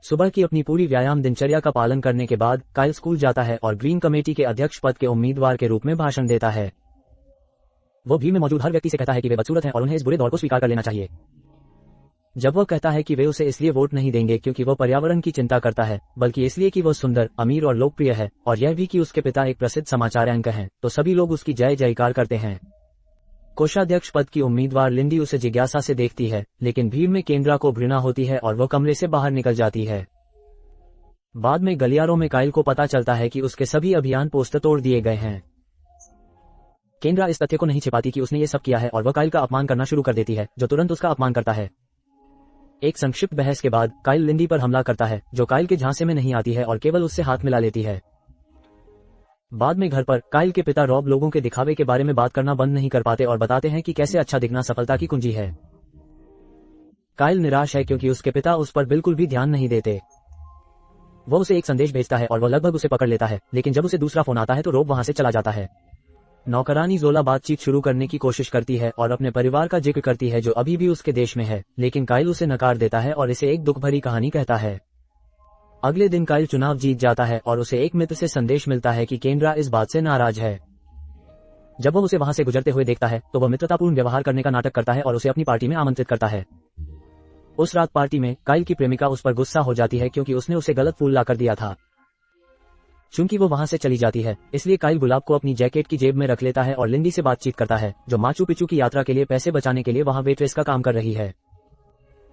सुबह की अपनी पूरी व्यायाम दिनचर्या का पालन करने के बाद काइल स्कूल जाता है और ग्रीन कमेटी के अध्यक्ष पद के उम्मीदवार के रूप में भाषण देता है। वो भीड़ में मौजूद हर व्यक्ति से कहता है कि वे बदसूरत हैं और उन्हें इस बुरे दौर को स्वीकार कर लेना चाहिए। जब वह कहता है कि वे उसे इसलिए वोट नहीं देंगे क्योंकि वह पर्यावरण की चिंता करता है, बल्कि इसलिए कि वह सुंदर, अमीर और लोकप्रिय है, और यह भी कि उसके पिता एक प्रसिद्ध समाचार एंकर हैं, तो सभी लोग उसकी जय जयकार करते हैं। कोषाध्यक्ष पद की उम्मीदवार लिंडी उसे जिज्ञासा से देखती है, लेकिन भीड़ में केंद्रा को घृणा होती है और वह कमरे से बाहर निकल जाती है। बाद में गलियारों में काइल को पता चलता है कि उसके सभी अभियान पोस्टर तोड़ दिए गए हैं। केंद्रा इस तथ्य को नहीं छिपाती कि उसने ये सब किया है और वह काइल का अपमान करना शुरू कर देती है, जो तुरंत उसका अपमान करता है। एक संक्षिप्त बहस के बाद काइल लिंडी पर हमला करता है, जो काइल के झांसे में नहीं आती है और केवल उससे हाथ मिला लेती है। बाद में घर पर काइल के पिता रॉब लोगों के दिखावे के बारे में बात करना बंद नहीं कर पाते और बताते हैं कि कैसे अच्छा दिखना सफलता की कुंजी है। काइल निराश है क्योंकि उसके पिता उस पर बिल्कुल भी ध्यान नहीं देते। वह उसे एक संदेश भेजता है और वह लगभग उसे पकड़ लेता है, लेकिन जब उसे दूसरा फोन आता है तो रॉब वहां से चला जाता है। नौकरानी जोला बातचीत शुरू करने की कोशिश करती है और अपने परिवार का जिक्र करती है जो अभी भी उसके देश में है, लेकिन काइल उसे नकार देता है और इसे एक दुख भरी कहानी कहता है। अगले दिन काइल चुनाव जीत जाता है और उसे एक मित्र से संदेश मिलता है कि केंद्रा इस बात से नाराज है। जब वह उसे वहां से गुजरते हुए देखता है तो वह मित्रतापूर्ण व्यवहार करने का नाटक करता है और उसे अपनी पार्टी में आमंत्रित करता है। उस रात पार्टी में काइल की प्रेमिका उस पर गुस्सा हो जाती है क्योंकि उसने उसे गलत फूल लाकर दिया था। चूंकि वो वहां से चली जाती है, इसलिए काइल गुलाब को अपनी जैकेट की जेब में रख लेता है और लिंडी से बातचीत करता है, जो माचू पिचू की यात्रा के लिए पैसे बचाने के लिए वहां वेट्रेस का काम कर रही है।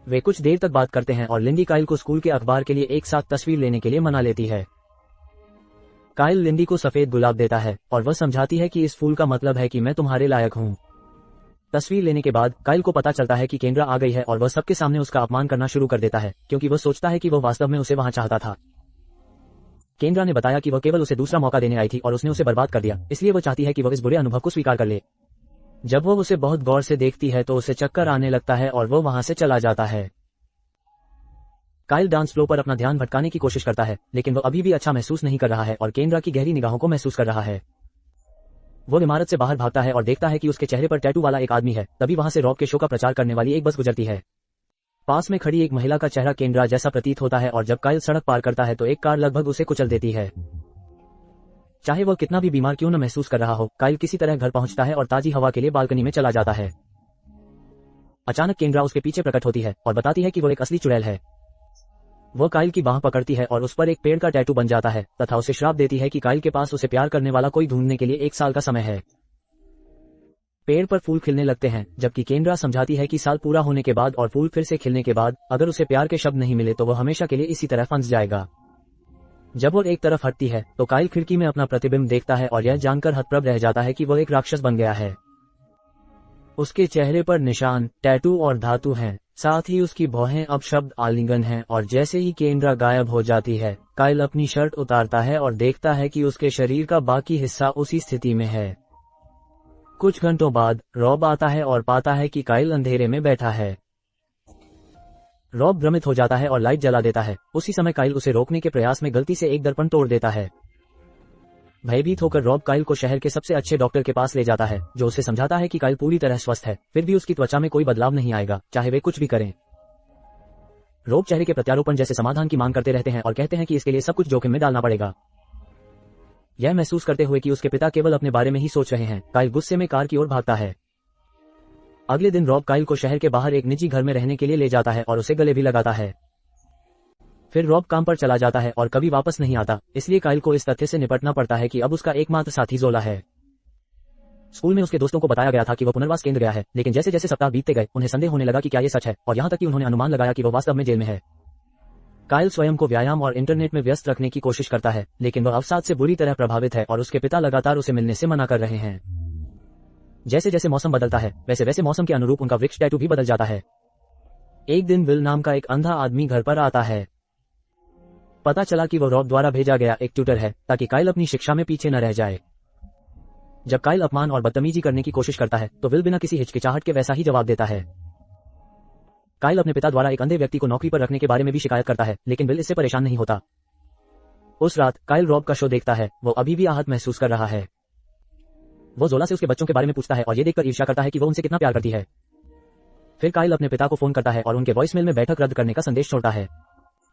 वे कुछ देर तक बात करते हैं और लिंडी काइल को स्कूल के अखबार के लिए एक साथ तस्वीर लेने के लिए मना लेती है। काइल लिंडी को सफेद गुलाब देता है और वह समझाती है कि इस फूल का मतलब है कि मैं तुम्हारे लायक हूँ। तस्वीर लेने के बाद काइल को पता चलता है कि केंद्रा आ गई है और वह सबके सामने उसका अपमान करना शुरू कर देता है, क्योंकि वह सोचता है कि वह वास्तव में उसे वहां चाहता था। केंद्रा ने बताया कि वह केवल उसे दूसरा मौका देने आई थी और उसने उसे बर्बाद कर दिया, इसलिए वह चाहती है कि वह इस बुरे अनुभव को स्वीकार कर ले। जब वह उसे बहुत गौर से देखती है तो उसे चक्कर आने लगता है और वह वहां से चला जाता है। काइल डांस फ्लोर पर अपना ध्यान भटकाने की कोशिश करता है, लेकिन वह अभी भी अच्छा महसूस नहीं कर रहा है और केंद्रा की गहरी निगाहों को महसूस कर रहा है। वो इमारत से बाहर भागता है और देखता है कि उसके चेहरे पर टैटू वाला एक आदमी है। तभी वहां से रॉब के शो का प्रचार करने वाली एक बस गुजरती है। पास में खड़ी एक महिला का चेहरा केंद्रा जैसा प्रतीत होता है और जब काइल सड़क पार करता है तो एक कार लगभग उसे कुचल देती है। चाहे वह कितना भी बीमार क्यों न महसूस कर रहा हो, काइल किसी तरह घर पहुंचता है और ताजी हवा के लिए बालकनी में चला जाता है। अचानक केंद्रा उसके पीछे प्रकट होती है और बताती है कि वो एक असली चुड़ैल है। वह काइल की बाह पकड़ती है और उस पर एक पेड़ का टैटू बन जाता है तथा उसे श्राप देती है कि काइल के पास उसे प्यार करने वाला कोई ढूंढने के लिए 1 साल का समय है। पेड़ पर फूल खिलने लगते हैं, जबकि केंद्रा समझाती है कि साल पूरा होने के बाद और फूल फिर से खिलने के बाद अगर उसे प्यार के शब्द नहीं मिले तो वह हमेशा के लिए इसी तरह फंस जाएगा। जब वो एक तरफ हटती है तो काइल खिड़की में अपना प्रतिबिंब देखता है और यह जानकर हतप्रभ रह जाता है कि वह एक राक्षस बन गया है। उसके चेहरे पर निशान, टैटू और धातु हैं, साथ ही उसकी भौहें अब शब्द आलिंगन हैं, और जैसे ही केंद्रा गायब हो जाती है काइल अपनी शर्ट उतारता है और देखता है कि उसके शरीर का बाकी हिस्सा उसी स्थिति में है। कुछ घंटों बाद रॉब आता है और पाता है कि काइल अंधेरे में बैठा है। रॉब भ्रमित हो जाता है और लाइट जला देता है। उसी समय काइल उसे रोकने के प्रयास में गलती से एक दर्पण तोड़ देता है। भयभीत होकर रॉब काइल को शहर के सबसे अच्छे डॉक्टर के पास ले जाता है, जो उसे समझाता है कि काइल पूरी तरह स्वस्थ है, फिर भी उसकी त्वचा में कोई बदलाव नहीं आएगा, चाहे वे कुछ भी करें। रॉब चेहरे के प्रत्यारोपण जैसे समाधान की मांग करते रहते हैं और कहते हैं कि इसके लिए सब कुछ जोखिम में डालना पड़ेगा। यह महसूस करते हुए कि उसके पिता केवल अपने बारे में ही सोच रहे हैं, काइल गुस्से में कार की ओर भागता है। अगले दिन रॉब काइल को शहर के बाहर एक निजी घर में रहने के लिए ले जाता है और उसे गले भी लगाता है। फिर रॉब काम पर चला जाता है और कभी वापस नहीं आता, इसलिए काइल को इस तथ्य से निपटना पड़ता है कि अब उसका एकमात्र साथी जोला है। स्कूल में उसके दोस्तों को बताया गया था कि वह पुनर्वास केंद्र गया है, लेकिन जैसे जैसे सप्ताह बीतते गए उन्हें संदेह होने लगा कि क्या ये सच है, और यहाँ तक कि उन्होंने अनुमान लगाया कि वह वास्तव में जेल में है। काइल स्वयं को व्यायाम और इंटरनेट में व्यस्त रखने की कोशिश करता है, लेकिन वह अवसाद से बुरी तरह प्रभावित है और उसके पिता लगातार उसे मिलने से मना कर रहे हैं। जैसे जैसे मौसम बदलता है वैसे वैसे मौसम के अनुरूप उनका वृक्ष टैटू भी बदल जाता है। एक दिन विल नाम का एक अंधा आदमी घर पर आता है। पता चला कि वह रॉब द्वारा भेजा गया एक ट्यूटर है ताकि काइल अपनी शिक्षा में पीछे न रह जाए। जब काइल अपमान और बदतमीजी करने की कोशिश करता है तो विल बिना किसी हिचकिचाहट के वैसा ही जवाब देता है। काइल अपने पिता द्वारा एक अंधे व्यक्ति को नौकरी पर रखने के बारे में भी शिकायत करता है, लेकिन विल इससे परेशान नहीं होता। उस रात काइल रॉब का शो देखता है। वो अभी भी आहत महसूस कर रहा है। वो जोला से उसके बच्चों के बारे में पूछता है और ये देखकर ईर्ष्या करता है कि वो उनसे कितना प्यार करती है। फिर काइल अपने पिता को फोन करता है और उनके वॉइसमेल में बैठक रद्द करने का संदेश छोड़ता है।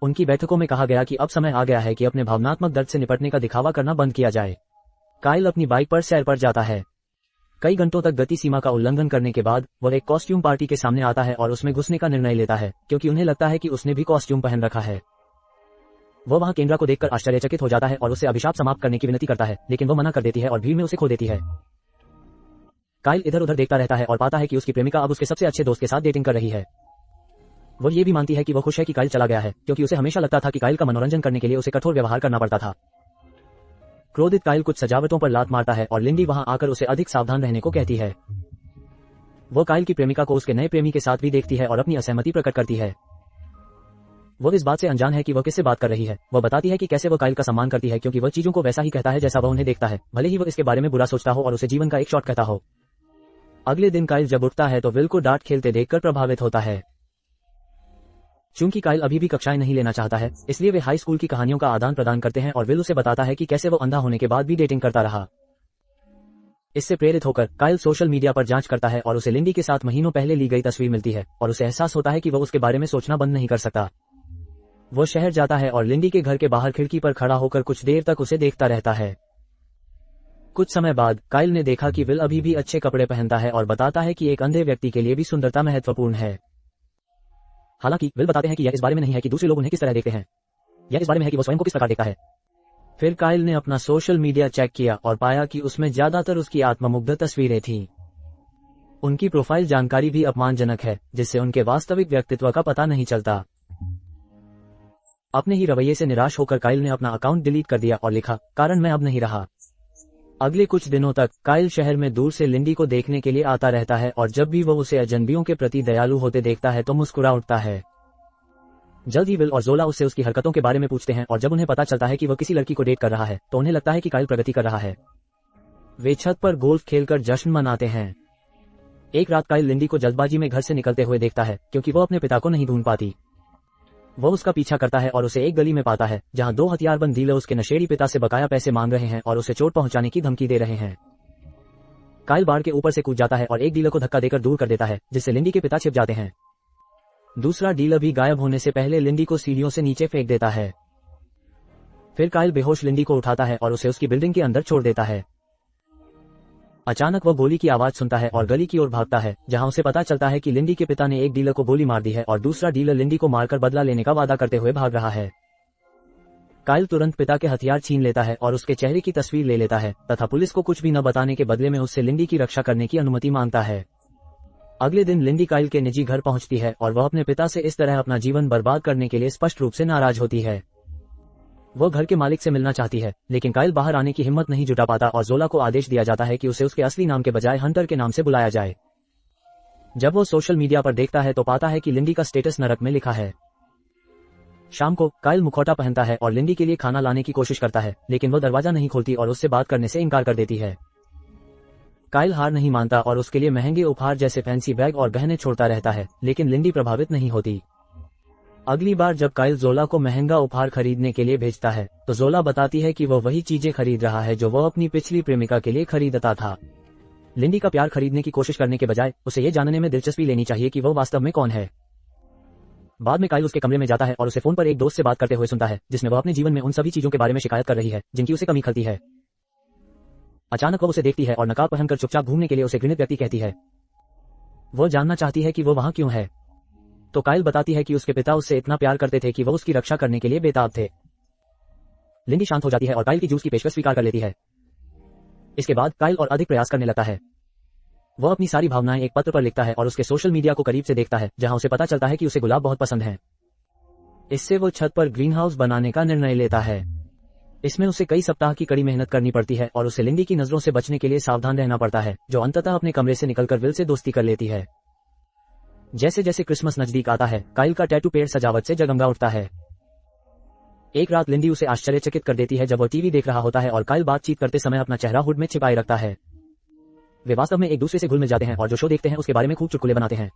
उनकी बैठकों में कहा गया कि अब समय आ गया है कि अपने भावनात्मक दर्द से निपटने का दिखावा करना बंद किया जाए। काइल अपनी बाइक पर सैर पर जाता है। कई घंटों तक गति सीमा का उल्लंघन करने के बाद वह एक कॉस्ट्यूम पार्टी के सामने आता है और उसमें घुसने का निर्णय लेता है, क्योंकि उन्हें लगता है कि उसने भी कॉस्ट्यूम पहन रखा है। वह वहां केंद्रा को देखकर आश्चर्यचकित हो जाता है और उससे अभिशाप समाप्त करने की विनती करता है, लेकिन वह मना कर देती है और भीड़ में उसे खो देती है। काइल इधर उधर देखता रहता है और पाता है कि उसकी प्रेमिका अब उसके सबसे अच्छे दोस्त के साथ डेटिंग कर रही है। वह ये भी मानती है कि वह खुश है कि काइल चला गया है, क्योंकि उसे हमेशा लगता था कि काइल का मनोरंजन करने के लिए उसे कठोर व्यवहार करना पड़ता था। क्रोधित काइल कुछ सजावटों पर लात मारता है और लिंडी वहां आकर उसे अधिक सावधान रहने को कहती है। वो काइल की प्रेमिका को उसके नए प्रेमी के साथ भी देखती है और अपनी असहमति प्रकट करती है। वह इस बात से अनजान है कि वह किससे बात कर रही है। वह बताती है कि कैसे वह काइल का सम्मान करती है, क्योंकि वह चीजों को वैसा ही कहता है जैसा वह उन्हें देखता है, भले ही वह इसके बारे में बुरा सोचता हो और उसे जीवन का एक शॉट कहता हो। अगले दिन काइल जब उठता है तो विल को डांट खेलते देखकर प्रभावित होता है। चूंकि काइल अभी भी कक्षाएं नहीं लेना चाहता है, इसलिए वे हाई स्कूल की कहानियों का आदान प्रदान करते हैं और विल उसे बताता है कि कैसे वो अंधा होने के बाद भी डेटिंग करता रहा। इससे प्रेरित होकर काइल सोशल मीडिया पर जांच करता है और उसे लिंडी के साथ महीनों पहले ली गई तस्वीर मिलती है और उसे एहसास होता है कि वह उसके बारे में सोचना बंद नहीं कर सकता। वो शहर जाता है और लिंडी के घर के बाहर खिड़की पर खड़ा होकर कुछ देर तक उसे देखता रहता है। कुछ समय बाद काइल ने देखा कि विल अभी भी अच्छे कपड़े पहनता है और बताता है कि एक अंधे व्यक्ति के लिए भी सुंदरता महत्वपूर्ण है। हालांकि विल बताते हैं कि यह इस बारे में नहीं है कि दूसरे लोग उन्हें किस तरह देखते हैं, यह इस बारे में है कि वो स्वयं को किस प्रकार देखता है। फिर काइल ने अपना सोशल मीडिया चेक किया और पाया कि उसमें ज्यादातर उसकी आत्ममुग्ध तस्वीरें थीं। उनकी प्रोफाइल जानकारी भी अपमानजनक है, जिससे उनके वास्तविक व्यक्तित्व का पता नहीं चलता। अपने ही रवैये से निराश होकर काइल ने अपना अकाउंट डिलीट कर दिया और लिखा, कारण मैं अब नहीं रहा। अगले कुछ दिनों तक काइल शहर में दूर से लिंडी को देखने के लिए आता रहता है और जब भी वह उसे अजनबियों के प्रति दयालु होते देखता है तो मुस्कुरा उठता है। जल्द ही विल और जोला उससे उसकी हरकतों के बारे में पूछते हैं और जब उन्हें पता चलता है कि वह किसी लड़की को डेट कर रहा है तो उन्हें लगता है कि काइल प्रगति कर रहा है। वे छत पर गोल्फ खेलकर जश्न मनाते हैं। एक रात काइल लिंडी को जल्दबाजी में घर से निकलते हुए देखता है, क्योंकि वह अपने पिता को नहीं ढूंढ पाती। वह उसका पीछा करता है और उसे एक गली में पाता है जहां दो हथियारबंद डीलर उसके नशेड़ी पिता से बकाया पैसे मांग रहे हैं और उसे चोट पहुंचाने की धमकी दे रहे हैं। काइल बाड़ के ऊपर से कूद जाता है और एक डीलर को धक्का देकर दूर कर देता है, जिससे लिंडी के पिता छिप जाते हैं। दूसरा डीलर भी गायब होने से पहले लिंडी को सीढ़ियों से नीचे फेंक देता है। फिर काइल बेहोश लिंडी को उठाता है और उसे उसकी बिल्डिंग के अंदर छोड़ देता है। अचानक वह गोली की आवाज सुनता है और गली की ओर भागता है, जहां उसे पता चलता है कि लिंडी के पिता ने एक डीलर को गोली मार दी है और दूसरा डीलर लिंडी को मारकर बदला लेने का वादा करते हुए भाग रहा है। काइल तुरंत पिता के हथियार छीन लेता है और उसके चेहरे की तस्वीर ले लेता है तथा पुलिस को कुछ भी न बताने के बदले में उससे लिंडी की रक्षा करने की अनुमति मांगता है। अगले दिन लिंडी काइल के निजी घर पहुंचती है और वह अपने पिता से इस तरह अपना जीवन बर्बाद करने के लिए स्पष्ट रूप से नाराज होती है। वह घर के मालिक से मिलना चाहती है, लेकिन काइल बाहर आने की हिम्मत नहीं जुटा पाता और जोला को आदेश दिया जाता है कि उसे उसके असली नाम के बजाय हंटर के नाम से बुलाया जाए। जब वो सोशल मीडिया पर देखता है तो पाता है कि लिंडी का स्टेटस नरक में लिखा है। शाम को काइल मुखौटा पहनता है और लिंडी के लिए खाना लाने की कोशिश करता है, लेकिन वह दरवाजा नहीं खोलती और उससे बात करने से इनकार कर देती है। काइल हार नहीं मानता और उसके लिए महंगे उपहार जैसे फैंसी बैग और गहने छोड़ता रहता है, लेकिन लिंडी प्रभावित नहीं होती। अगली बार जब काइल जोला को महंगा उपहार खरीदने के लिए भेजता है तो जोला बताती है कि वह वही चीजें खरीद रहा है जो वह अपनी पिछली प्रेमिका के लिए खरीदता था। लिंडी का प्यार खरीदने की कोशिश करने के बजाय उसे ये जानने में दिलचस्पी लेनी चाहिए कि वह वास्तव में कौन है। बाद में काइल उसके कमरे में जाता है और उसे फोन पर एक दोस्त से बात करते हुए सुनता है, जिसमें वह अपने जीवन में उन सभी चीजों के बारे में शिकायत कर रही है जिनकी उसे कमी खलती है। अचानक वह उसे देखती है और नकाब पहनकर चुपचाप घूमने के लिए उसे घृणित व्यक्ति कहती है। वह जानना चाहती है कि वह वहां क्यों है, तो काइल बताती है कि उसके पिता उससे इतना प्यार करते थे कि वह उसकी रक्षा करने के लिए बेताब थे। लिंडी शांत हो जाती है और काइल की जूस की पेशकश स्वीकार कर लेती है। इसके बाद काइल और अधिक प्रयास करने लगता है। वह अपनी सारी भावनाएं एक पत्र पर लिखता है और उसके सोशल मीडिया को करीब से देखता है, जहां उसे पता चलता है कि उसे गुलाब बहुत पसंद है। इससे वो छत पर ग्रीन हाउस बनाने का निर्णय लेता है। इसमें उसे कई सप्ताह की कड़ी मेहनत करनी पड़ती है और उसे लिंडी की नजरों से बचने के लिए सावधान रहना पड़ता है, जो अंततः अपने कमरे से निकलकर विल से दोस्ती कर लेती है। जैसे जैसे क्रिसमस नजदीक आता है, काइल का टैटू पेड़ सजावट से जगमगा उठता है। एक रात लिंडी उसे आश्चर्यचकित कर देती है जब वह टीवी देख रहा होता है और काइल बातचीत करते समय अपना चेहरा हुड में छिपाए रखता है। वे वास्तव में एक दूसरे से घुल मिल जाते हैं और जो शो देखते हैं उसके बारे में खूब चुटकुले बनाते हैं।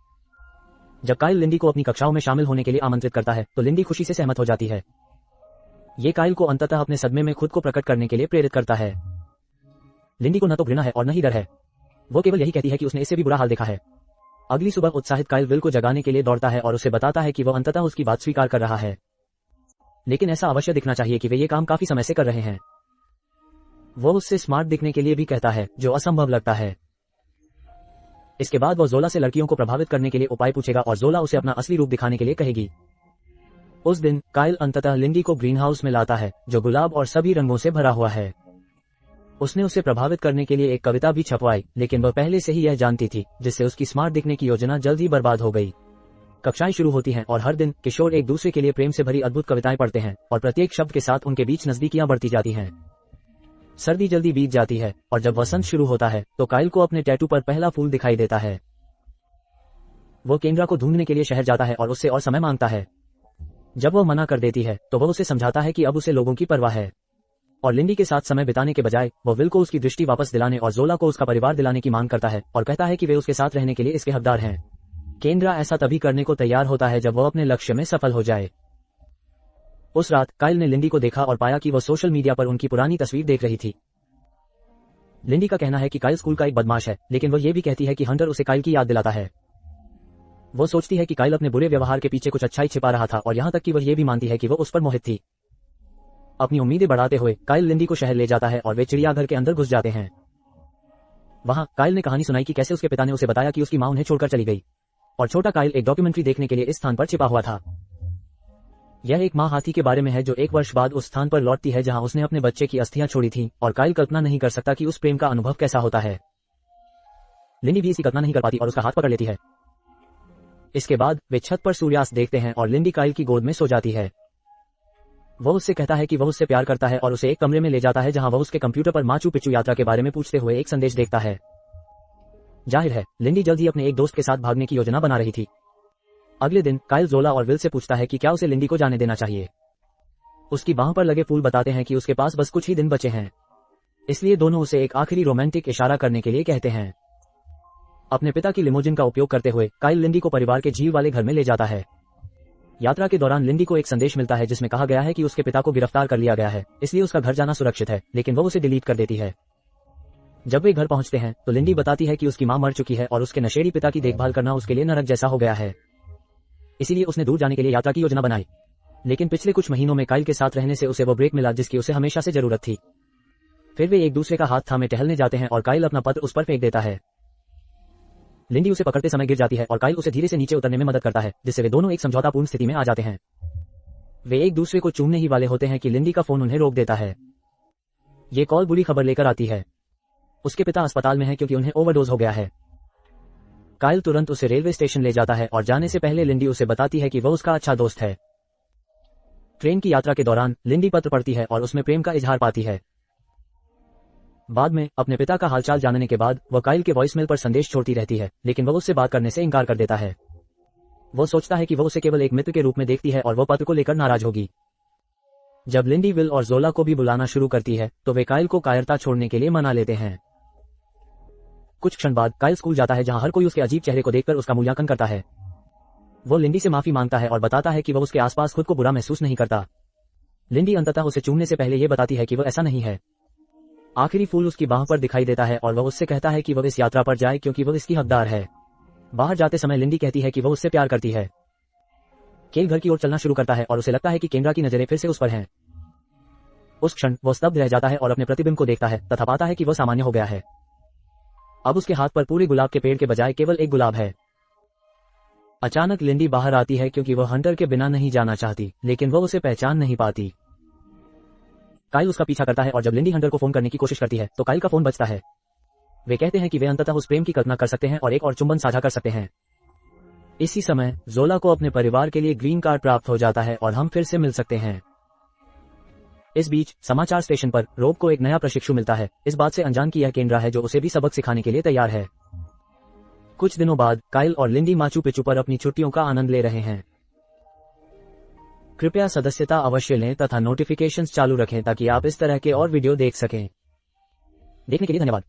जब काइल लिंडी को अपनी कक्षाओं में शामिल होने के लिए आमंत्रित करता है तो लिंडी खुशी से सहमत हो जाती है। ये काइल को अंततः अपने सदमे में खुद को प्रकट करने के लिए प्रेरित करता है। लिंडी को न तो घृणा है और न ही डर है, वो केवल यही कहती है कि उसने इससे भी बुरा हाल देखा है। अगली सुबह उत्साहित काइल विल को जगाने के लिए दौड़ता है और उसे बताता है कि वह अंततः उसकी बात स्वीकार कर रहा है। लेकिन ऐसा अवश्य दिखना चाहिए कि वे ये काम काफी समय से कर रहे हैं। वो उससे स्मार्ट दिखने के लिए भी कहता है, जो असंभव लगता है। इसके बाद वो जोला से लड़कियों को प्रभावित करने के लिए उपाय पूछेगा और जोला उसे अपना असली रूप दिखाने के लिए कहेगी। उस दिन काइल अंततः लिंडी को ग्रीन हाउस में लाता है, जो गुलाब और सभी रंगों से भरा हुआ है। उसने उसे प्रभावित करने के लिए एक कविता भी छपवाई, लेकिन वह पहले से ही यह जानती थी, जिससे उसकी स्मार्ट दिखने की योजना जल्द ही बर्बाद हो गई। कक्षाएं शुरू होती हैं और हर दिन किशोर एक दूसरे के लिए प्रेम से भरी अद्भुत कविताएं पढ़ते हैं और प्रत्येक शब्द के साथ उनके बीच नजदीकियां बढ़ती जाती हैं। सर्दी जल्दी बीत जाती है और जब वसंत शुरू होता है तो काइल को अपने टैटू पर पहला फूल दिखाई देता है। वो केंद्रा को ढूंढने के लिए शहर जाता है और उससे और समय मांगता है। जब वो मना कर देती है तो वह उसे समझाता है कि अब उसे लोगों की परवाह है और लिंडी के साथ समय बिताने के बजाय वो विल को उसकी दृष्टि वापस दिलाने और जोला को उसका परिवार दिलाने की मांग करता है और कहता है कि वे उसके साथ रहने के लिए इसके हकदार हैं। केंद्रा ऐसा तभी करने को तैयार होता है जब वो अपने लक्ष्य में सफल हो जाए। उस रात काइल ने लिंडी को देखा और पाया कि वो सोशल मीडिया पर उनकी पुरानी तस्वीर देख रही थी। लिंडी का कहना है कि काइल स्कूल का एक बदमाश है, लेकिन वो ये भी कहती है कि हंटर उसे काइल की याद दिलाता है। वो सोचती है कि काइल अपने बुरे व्यवहार के पीछे कुछ अच्छाई छिपा रहा था और यहाँ तक कि वह ये भी मानती है कि वो उस पर मोहित थी। अपनी उम्मीदें बढ़ाते हुए काइल लिंडी को शहर ले जाता है और वे चिड़ियाघर के अंदर घुस जाते हैं। वहां काइल ने कहानी सुनाई कि कैसे उसके पिता ने उसे बताया कि उसकी मां उन्हें छोड़कर चली गई और छोटा काइल एक डॉक्यूमेंट्री देखने के लिए इस स्थान पर छिपा हुआ था। यह एक मां हाथी के बारे में है जो एक वर्ष बाद उस स्थान पर लौटती है जहां उसने अपने बच्चे की अस्थियां छोड़ी थी और काइल कल्पना नहीं कर सकता कि उस प्रेम का अनुभव कैसा होता है। लिंडी भी इसकी कल्पना नहीं कर पाती और उसका हाथ पकड़ लेती है। इसके बाद वे छत पर सूर्यास्त देखते हैं और लिंडी काइल की गोद में सो जाती है। वह उससे कहता है कि वह उससे प्यार करता है और उसे एक कमरे में ले जाता है जहां वह उसके कंप्यूटर पर माचू पिच्चू यात्रा के बारे में पूछते हुए एक संदेश देखता है। जाहिर है लिंडी जल्द ही अपने एक दोस्त के साथ भागने की योजना बना रही थी। अगले दिन काइल जोला और विल से पूछता है कि क्या उसे लिंडी को जाने देना चाहिए। उसकी बांह पर लगे फूल बताते हैं कि उसके पास बस कुछ ही दिन बचे हैं, इसलिए दोनों उसे एक आखिरी रोमांटिक इशारा करने के लिए कहते हैं। अपने पिता की लिमोजिन का उपयोग करते हुए काइल लिंडी को परिवार के झील वाले घर में ले जाता है। यात्रा के दौरान लिंडी को एक संदेश मिलता है जिसमें कहा गया है कि उसके पिता को गिरफ्तार कर लिया गया है, इसलिए उसका घर जाना सुरक्षित है, लेकिन वो उसे डिलीट कर देती है। जब वे घर पहुंचते हैं तो लिंडी बताती है कि उसकी मां मर चुकी है और उसके नशेड़ी पिता की देखभाल करना उसके लिए नरक जैसा हो गया है, इसीलिए उसने दूर जाने के लिए यात्रा की योजना बनाई। लेकिन पिछले कुछ महीनों में काइल के साथ रहने से उसे वो ब्रेक मिला जिसकी उसे हमेशा से जरूरत थी। फिर वे एक दूसरे का हाथ थामे टहलने जाते हैं और काइल अपना पत्र उस पर फेंक देता है। लिंडी उसे पकड़ते समय गिर जाती है और काइल उसे धीरे से नीचे उतरने में मदद करता है, जिससे वे दोनों एक समझौतापूर्ण स्थिति में आ जाते हैं। वे एक दूसरे को चूमने ही वाले होते हैं कि लिंडी का फोन उन्हें रोक देता है। ये कॉल बुरी खबर लेकर आती है। उसके पिता अस्पताल में हैं क्योंकि उन्हें ओवरडोज हो गया है। काइल तुरंत उसे रेलवे स्टेशन ले जाता है और जाने से पहले लिंडी उसे बताती है कि वह उसका अच्छा दोस्त है। ट्रेन की यात्रा के दौरान लिंडी पत्र पढ़ती है और उसमें प्रेम का इजहार पाती है। बाद में अपने पिता का हालचाल जानने के बाद वह काइल के वॉइसमेल पर संदेश छोड़ती रहती है, लेकिन वह उससे बात करने से इनकार कर देता है। वो सोचता है कि वह उसे केवल एक मित्र के रूप में देखती है और वह पत्र को लेकर नाराज होगी। जब लिंडी विल और जोला को भी बुलाना शुरू करती है तो वे काइल को कायरता छोड़ने के लिए मना लेते हैं। कुछ क्षण बाद काइल स्कूल जाता है जहां हर कोई उसके अजीब चेहरे को देखकर उसका मूल्यांकन करता है। वो लिंडी से माफी मांगता है और बताता है कि वह उसके आसपास खुद को बुरा महसूस नहीं करता। लिंडी अंततः उसे चूमने से पहले यह बताती है कि वह ऐसा नहीं है। आखिरी फूल उसकी बाह पर दिखाई देता है और वह उससे कहता है कि वह इस यात्रा पर जाए क्योंकि वह इसकी हकदार है। बाहर जाते समय लिंडी कहती है कि वह उससे प्यार करती है। केल घर की ओर चलना शुरू करता है और उसे लगता है कि केंद्रा की नजरें फिर से उस पर हैं। उस क्षण वो स्तब्ध रह जाता है और अपने प्रतिबिंब को देखता है तथा पाता है कि वह सामान्य हो गया है। अब उसके हाथ पर पूरे गुलाब के पेड़ के बजाय केवल एक गुलाब है। अचानक लिंडी बाहर आती है क्योंकि वह हंटर के बिना नहीं जाना चाहती, लेकिन वह उसे पहचान नहीं पाती। काइल उसका पीछा करता है और जब लिंडी हंटर को फोन करने की कोशिश करती है तो काइल का फोन बजता है। वे कहते हैं कि वे अंततः उस प्रेम की कल्पना कर सकते हैं और एक और चुंबन साझा कर सकते हैं। इसी समय जोला को अपने परिवार के लिए ग्रीन कार्ड प्राप्त हो जाता है और हम फिर से मिल सकते हैं। इस बीच समाचार स्टेशन पर रोब को एक नया प्रशिक्षु मिलता है, इस बात से अनजान कि यह केंद्रा है जो उसे भी सबक सिखाने के लिए तैयार है। कुछ दिनों बाद काइल और लिंडी माचू पिच्चू पर अपनी छुट्टियों का आनंद ले रहे हैं। कृपया सदस्यता अवश्य लें तथा नोटिफिकेशंस चालू रखें ताकि आप इस तरह के और वीडियो देख सकें। देखने के लिए धन्यवाद।